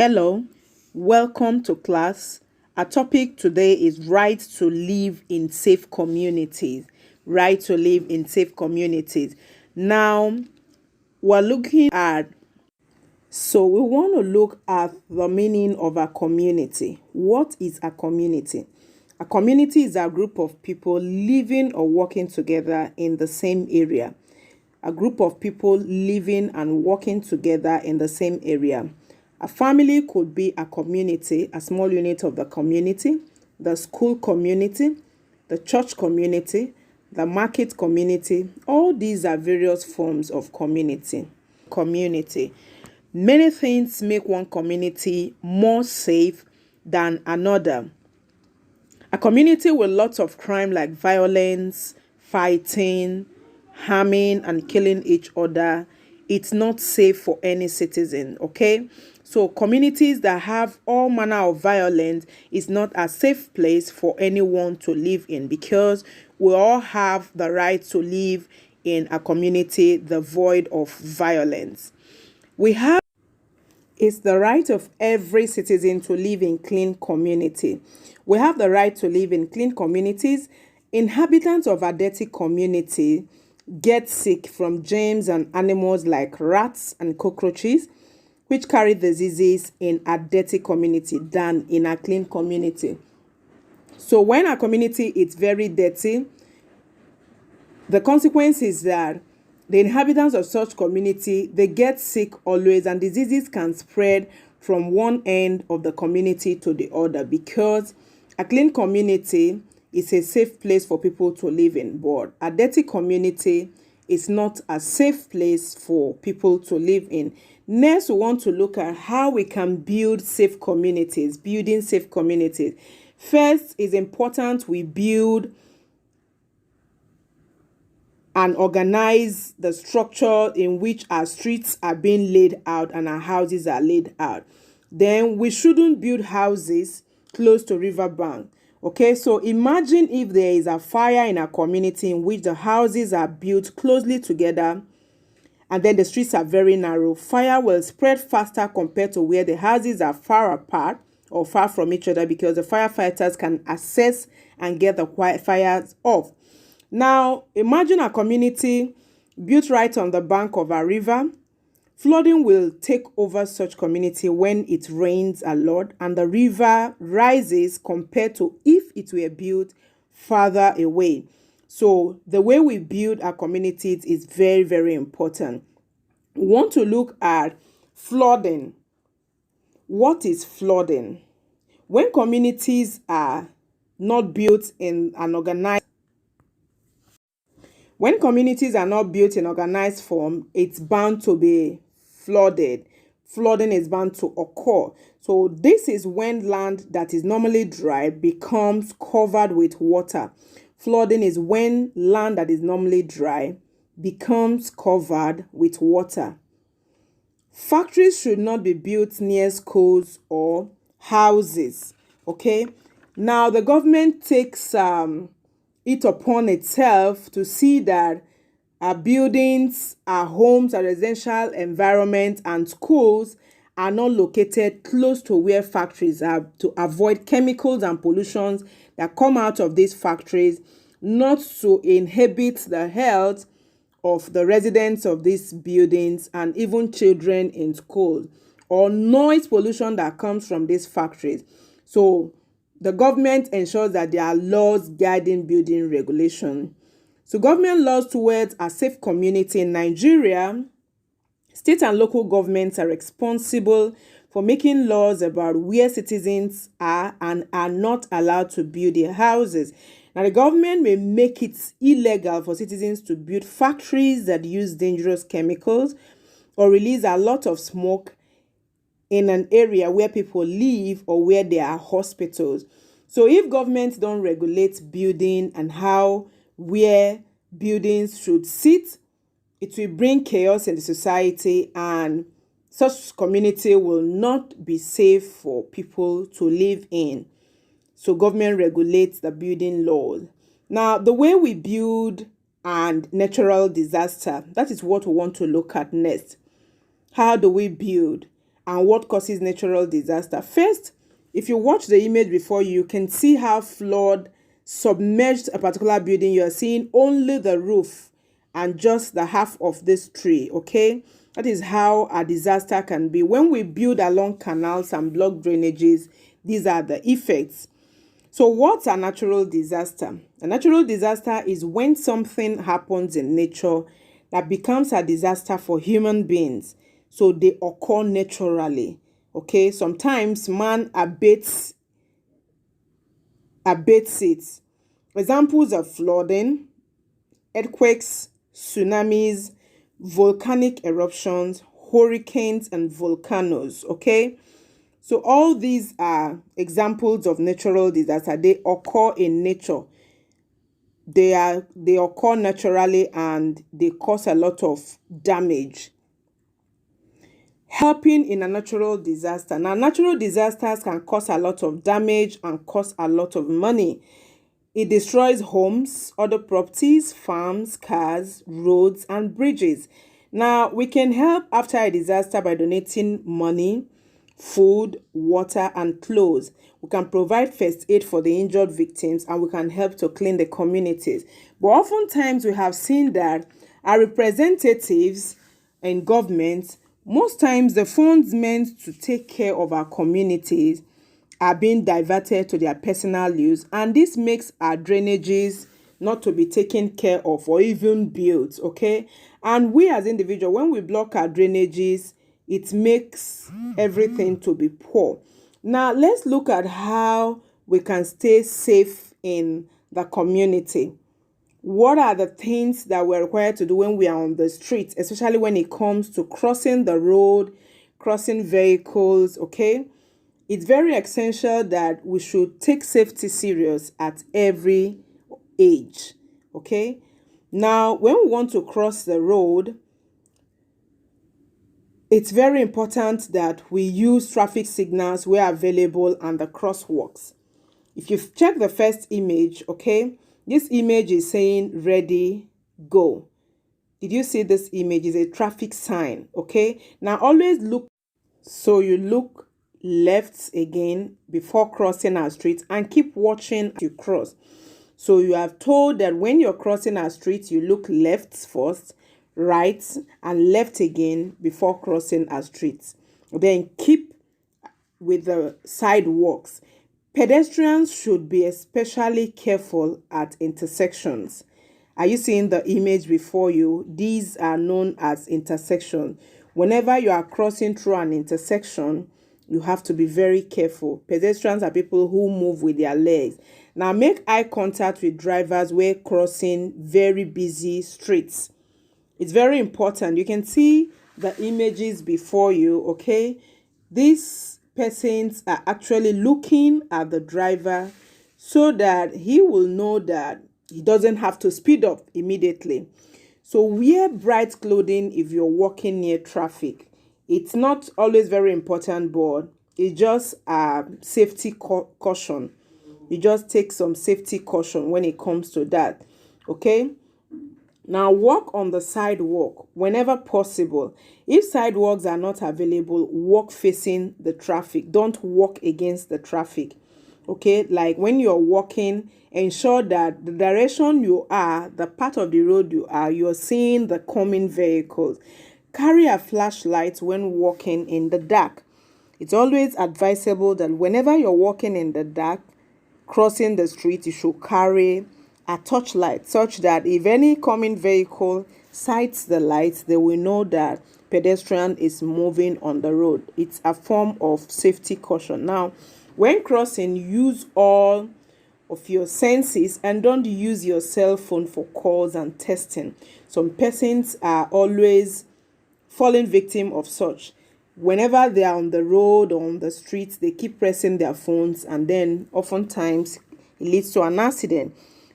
Hello, welcome to class. Our topic today is right to live in safe communities. Right to live in safe communities. Now, we're looking at, we want to look at the meaning of a community. What is a community? A community is a group of people living or working together in the same area. A group of people living and working together in the same area. A family could be a community, a small unit of the community, the school community, the church community, the market community. All these are various forms of community. Many things make one community more safe than another. A community with lots of crime like violence, fighting, harming and killing each other, it's not safe for any citizen, okay? So communities that have all manner of violence is not a safe place for anyone to live in, because we all have the right to live in a community devoid of violence. It's the right of every citizen to live in clean community. We have the right to live in clean communities. Inhabitants of a dirty community get sick from germs and animals like rats and cockroaches, which carry diseases in a dirty community than in a clean community. So when a community is very dirty, the consequence is that the inhabitants of such community, they get sick always, and diseases can spread from one end of the community to the other, because a clean community is a safe place for people to live in, but a dirty community is not a safe place for people to live in. Next, we want to look at how we can build safe communities, building safe communities. First, it's important we build and organize the structure in which our streets are being laid out and our houses are laid out. Then we shouldn't build houses close to riverbank. Okay, so imagine if there is a fire in a community in which the houses are built closely together and then the streets are very narrow. Fire will spread faster compared to where the houses are far apart or far from each other, because the firefighters can access and get the fires off. Now, imagine a community built right on the bank of a river. Flooding will take over such community when it rains a lot and the river rises compared to if it were built farther away. So the way we build our communities is very, very important. We want to look at flooding. What is flooding? When communities are not built in an organized form, it's bound to be flooded. Flooding is bound to occur. So this is when land that is normally dry becomes covered with water. Flooding is when land that is normally dry becomes covered with water. Factories should not be built near schools or houses. Okay. Now the government takes it upon itself to see that our buildings, our homes, our residential environment, and schools are not located close to where factories are, to avoid chemicals and pollutions that come out of these factories, not to inhibit the health of the residents of these buildings and even children in school, or noise pollution that comes from these factories. So the government ensures that there are laws guiding building regulation. So government laws towards a safe community in Nigeria, state and local governments are responsible for making laws about where citizens are and are not allowed to build their houses. Now, the government may make it illegal for citizens to build factories that use dangerous chemicals or release a lot of smoke in an area where people live or where there are hospitals. So if governments don't regulate building and where buildings should sit, it will bring chaos in the society, and such community will not be safe for people to live in. So government regulates the building laws. Now, the way we build and natural disaster, that is what we want to look at next. How do we build? and what causes natural disaster. First, if you watch the image before you can see how flood submerged a particular building. You are seeing only the roof and just the half of this tree, okay? That is how a disaster can be. When we build along canals and block drainages, these are the effects. So what's a natural disaster? A natural disaster is when something happens in nature that becomes a disaster for human beings. So they occur naturally. Okay, sometimes man abates it. Examples of flooding, earthquakes, tsunamis, volcanic eruptions, hurricanes, and volcanoes. Okay, so all these are examples of natural disaster. They occur in nature. They occur naturally and they cause a lot of damage. Helping in a natural disaster. Now, natural disasters can cause a lot of damage and cost a lot of money. It destroys homes, other properties, farms, cars, roads, and bridges. Now, we can help after a disaster by donating money, food, water, and clothes. We can provide first aid for the injured victims, and we can help to clean the communities. But oftentimes, we have seen that our representatives in government, most times the funds meant to take care of our communities are being diverted to their personal use, and this makes our drainages not to be taken care of or even built, okay? And we as individuals, when we block our drainages, it makes everything to be poor. Now, let's look at how we can stay safe in the community. What are the things that we're required to do when we are on the streets, especially when it comes to crossing the road, crossing vehicles, okay? It's very essential that we should take safety serious at every age, okay? Now, when we want to cross the road, it's very important that we use traffic signals where available and the crosswalks. If you check the first image, okay, this image is saying ready, go. Did you see this image? Is a traffic sign, okay? Now always look, so you look left again before crossing our street and keep watching as you cross. So you have told that when you're crossing our street, you look left first, right, and left again before crossing our street. Then keep with the sidewalks. Pedestrians should be especially careful at intersections. Are you seeing the image before you? These are known as intersections. Whenever you are crossing through an intersection, you have to be very careful. Pedestrians are people who move with their legs. Now, make eye contact with drivers when crossing very busy streets. It's very important. You can see the images before you, okay? These persons are actually looking at the driver so that he will know that he doesn't have to speed up immediately. So wear bright clothing if you're walking near traffic. It's not always very important, but it's just a safety caution. You just take some safety caution when it comes to that, okay? Now, walk on the sidewalk whenever possible. If sidewalks are not available, walk facing the traffic. Don't walk against the traffic, okay? Like when you're walking, ensure that the direction you are, the part of the road you are, you're seeing the coming vehicles. Carry a flashlight when walking in the dark. It's always advisable that whenever you're walking in the dark, crossing the street, you should carry a torchlight such that if any coming vehicle sights the light, they will know that pedestrian is moving on the road. It's a form of safety caution. Now, when crossing, use all of your senses and don't use your cell phone for calls and texting. Some persons are always falling victim of such. Whenever they are on the road or on the streets, they keep pressing their phones, and then oftentimes it leads to an accident.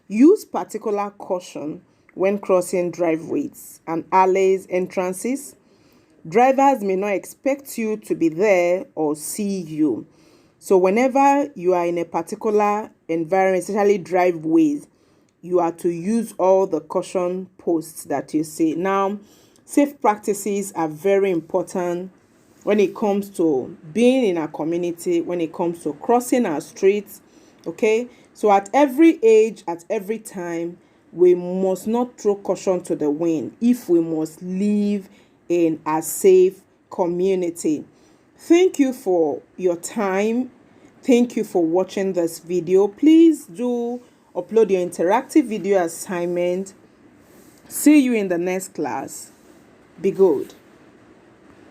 Use particular caution when crossing driveways and alleys entrances. Drivers may not expect you to be there or see you. So whenever you are in a particular environment, especially driveways, you are to use all the caution posts that you see. Now, safe practices are very important when it comes to being in our community, when it comes to crossing our streets. Okay, so at every age, at every time, we must not throw caution to the wind if we must live in a safe community. Thank you for your time. Thank you for watching this video. Please do upload your interactive video assignment. See you in the next class. Be good.